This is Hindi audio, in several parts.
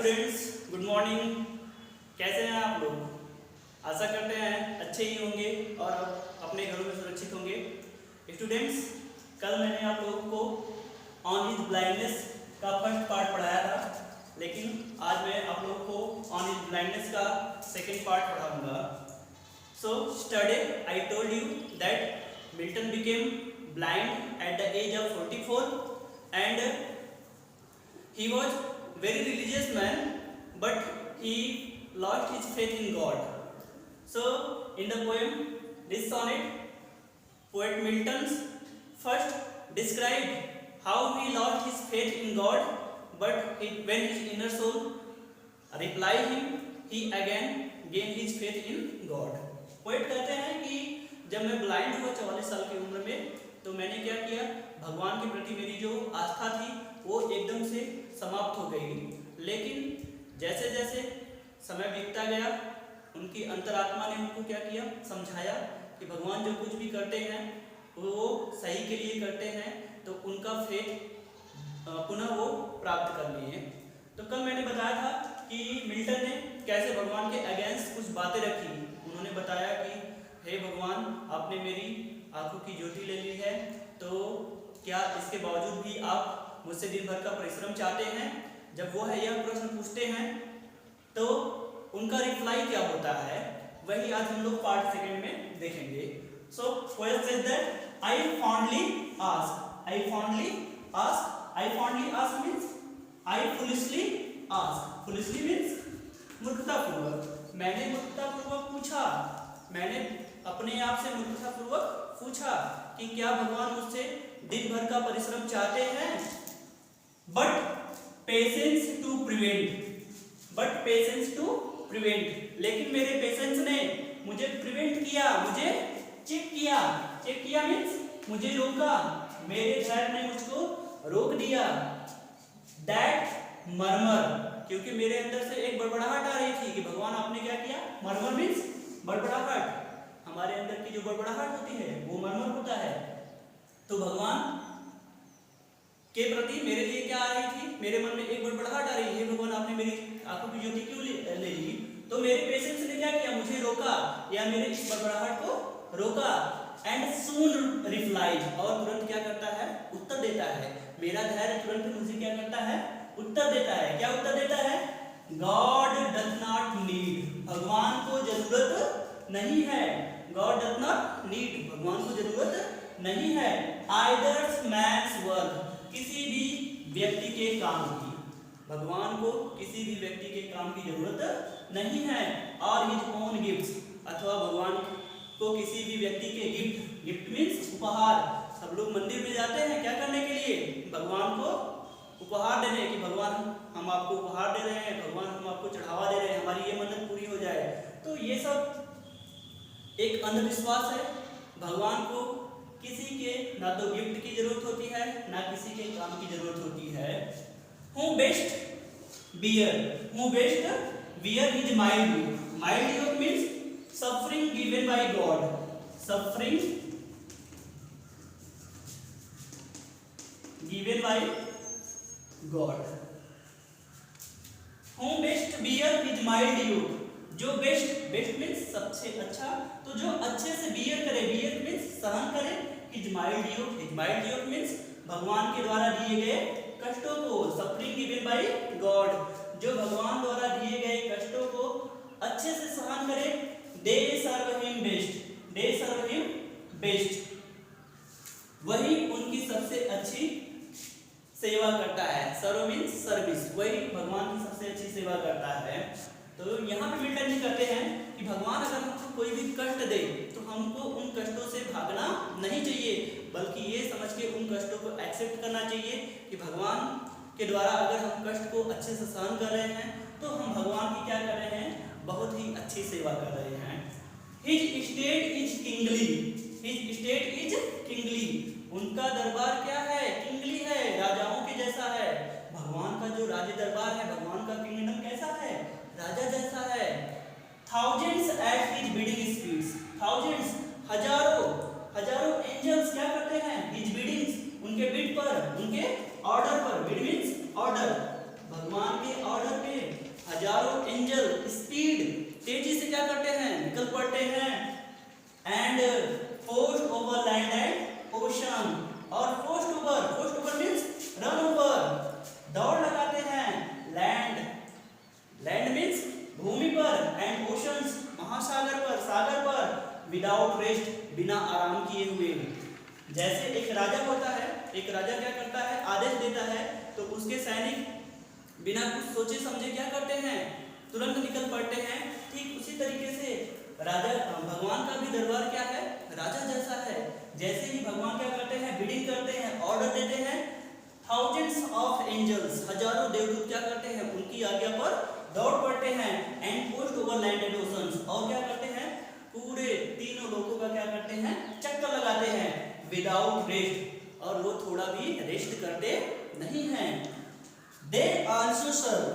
Students, good morning. कैसे हैं आप लोग? आशा करते हैं अच्छे ही होंगे और अपने घरों में सुरक्षित होंगे। स्टूडेंट्स, कल मैंने आप लोगों को ऑन हिज ब्लाइंडनेस का फर्स्ट पार्ट पढ़ाया था, लेकिन आज मैं आप लोगों को ऑन हिज ब्लाइंडनेस का सेकेंड पार्ट पढ़ाऊंगा। So yesterday I told you that Milton became blind at the age of 44 and he was very religious man, but he lost his faith in God. So in the poem this sonnet, poet Milton first described how he lost his faith in God, but when his inner soul replied him, he again gained his faith in God. poet कहते हैं कि जब मैं ब्लाइंड हुआ 44 साल की उम्र में, तो मैंने क्या किया, भगवान के प्रति मेरी जो आस्था थी वो एकदम से समाप्त हो गई। लेकिन जैसे जैसे समय बीतता गया, उनकी अंतरात्मा ने उनको क्या किया, समझाया कि भगवान जो कुछ भी करते हैं वो सही के लिए करते हैं, तो उनका फेथ पुनः वो प्राप्त कर लिए। तो कल मैंने बताया था कि मिल्टन ने कैसे भगवान के अगेंस्ट कुछ बातें रखी। उन्होंने बताया कि हे भगवान, आपने मेरी आंखों की ज्योति ले ली है, तो क्या इसके बावजूद भी आप मुझसे दिन भर का परिश्रम चाहते हैं? जब वो है यह प्रश्न पूछते हैं तो उनका रिप्लाई क्या होता है, वही आज हम लोग पार्ट सेकंड में देखेंगे। So poet said that I fondly ask, I fondly ask, I fondly ask means I foolishly ask. Foolishly means मूर्खतापूर्वक। मैंने मूर्खतापूर्वक पूछा, मैंने अपने आप से मूर्खतापूर्वक पूछा कि क्या भगवान मुझसे दिन भर का परिश्रम चाहते हैं? But patience to prevent, but patience to prevent, लेकिन मेरे पेशेंस ने मुझे प्रिवेंट किया, मुझे चेक किया। चेक किया मीन्स मुझे रोका, मेरे धैर्य ने मुझको रोक दिया। दैट मर्मर, क्योंकि मेरे अंदर से एक बड़बड़ाहट आ रही थी कि भगवान आपने क्या किया। मर्मर मीन्स बड़बड़ाहट, हमारे अंदर की जो बड़बड़ाहट होती है वो मर्मर होता है। तो भगवान के प्रति मेरे लिए क्या आ रही थी, मेरे मन में एक बड़बड़ाहट आ रही है, भगवान आपने मेरी आंखों की ज्योति क्यों ले ली? तो मेरे पेशेंस ने क्या किया, मुझे रोका या मेरे इस बड़बड़ाहट को रोका। एंड सून रिप्लाइड, और तुरंत क्या करता है, उत्तर देता है। मेरा धैर्य तुरंत मुझे क्या करता है, उत्तर देता है। क्या उत्तर देता है? गॉड डज नॉट नीड, भगवान को जरूरत नहीं है। गॉड डज नॉट नीड, भगवान को जरूरत नहीं है। आइदर मैन्स वर्क, किसी भी व्यक्ति के काम की, भगवान को किसी भी व्यक्ति के काम की जरूरत नहीं है। और हिज ओन गिफ्ट्स, अथवा भगवान को किसी भी व्यक्ति के गिफ्ट, गिफ्ट मीन्स उपहार। सब लोग मंदिर में जाते हैं क्या करने के लिए, भगवान को उपहार देने, कि भगवान हम आपको उपहार दे रहे हैं, भगवान हम आपको चढ़ावा दे रहे हैं, हमारी ये मन्नत पूरी हो जाए। तो ये सब एक अंधविश्वास है। भगवान को किसी के ना तो गिफ्ट की जरूरत होती है, ना किसी के काम की जरूरत होती है। Who best bear, who best bear is mild yoke. Mild yoke means suffering given by God, suffering given by God. Who best bear is mild yoke, जो बेस्ट, बेस्ट मीन्स सबसे अच्छा, तो जो अच्छे से बियर करे, बियर मीन्स सहन करे, is mild yoke, is mild yoke means भगवान के द्वारा दिए गए कष्टों को, सफरिंग गिवन बाय गॉड, जो भगवान द्वारा दिए गए कष्टों को अच्छे से सहन करे। दे सर्व हिम बेस्ट, दे सर्व हिम बेस्ट, वही उनकी सबसे अच्छी सेवा करता है। सर्व मीन्स सर्विस, वही भगवान की सबसे अच्छी सेवा करता है। तो यहाँ पे मिल्टन जी कहते हैं कि भगवान अगर हमको कोई भी कष्ट दे तो हमको उन कष्टों से भागना नहीं चाहिए, बल्कि ये समझ के उन कष्टों को एक्सेप्ट करना चाहिए कि भगवान के द्वारा अगर हम कष्ट को अच्छे से सहन कर रहे हैं तो हम भगवान की क्या कर रहे हैं, बहुत ही अच्छी सेवा कर रहे हैं। His state is kingly, his state is kingly, उनका दरबार क्या है, किंगली है, राजाओं के जैसा है। भगवान का जो राज्य दरबार है, भगवान का किंगडम कैसा है, राजा जैसा है। Thousands at his bidding speeds, thousands हजारों, हजारों एंजल्स क्या करते हैं, हिज बिडिंग्स, उनके बिड पर, उनके ऑर्डर पर। बिड मींस ऑर्डर, भगवान के ऑर्डर पे हजारों एंजल स्पीड तेजी से क्या करते हैं, निकल पड़ते हैं। And post over land and ocean, और post over means run over, दौड़ लगाते हैं। लैंड मीन्स भूमि पर, एंड ओशंस महासागर पर, सागर पर, विदाउट रेस्ट बिना आराम किए हुए। जैसे एक राजा होता है, एक राजा क्या करता है, आदेश देता है तो उसके सैनिक बिना कुछ सोचे समझे क्या करते हैं, तुरंत निकल पड़ते हैं। ठीक उसी तरीके से राजा, भगवान का भी दरबार क्या है, राजा जैसा है। जैसे ही भगवान क्या करते हैं, बिडिंग करते हैं, ऑर्डर देते हैं, थाउजेंड्स ऑफ एंजल्स, हजारों देवदूत क्या करते हैं, उनकी आज्ञा पर दौड़ पड़ते हैं। And post over land and oceans, और क्या करते हैं, पूरे तीनों लोगों का क्या करते हैं, चक्कर लगाते हैं विदाउट रेस्ट, और वो थोड़ा भी रेस्ट करते नहीं हैं। दे आल्सो सर्व,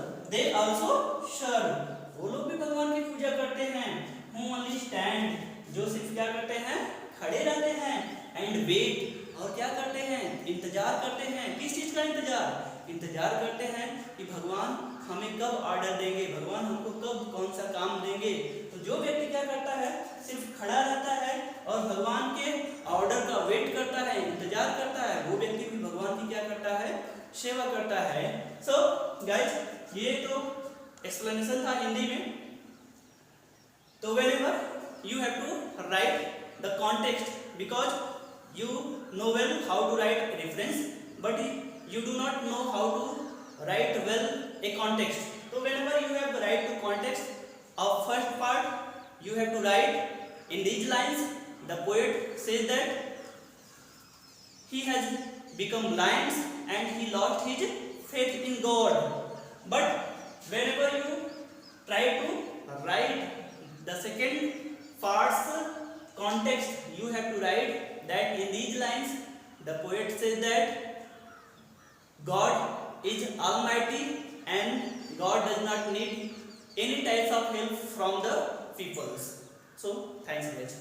वो लोग भी भगवान की पूजा करते हैं। हु ओनली स्टैंड, जो सिर्फ क्या करते हैं, खड़े रहते हैं। एंड वेट, और क्या करते हैं, इंतजार करते हैं। किस चीज का इंतजार करते हैं कि भगवान हमें कब ऑर्डर देंगे, भगवान हमको कब कौन सा काम देंगे। तो जो व्यक्ति क्या करता है, सिर्फ खड़ा रहता है और भगवान के ऑर्डर का वेट करता है, इंतजार करता है, वो व्यक्ति भी भगवान की क्या करता है, सेवा करता है। सो गाइस, ये तो एक्सप्लेनेशन था हिंदी में। तो whenever you have to write the context, because you know well how to write a reference, but you do not know how to write well a context. So whenever you have to write the context of first part, you have to write in these lines. The poet says that he has become blind and he lost his faith in God. But whenever you try to write the second part's context, you have to write that in these lines the poet says that God is almighty and God does not need any types of help from the peoples. So thanks guys.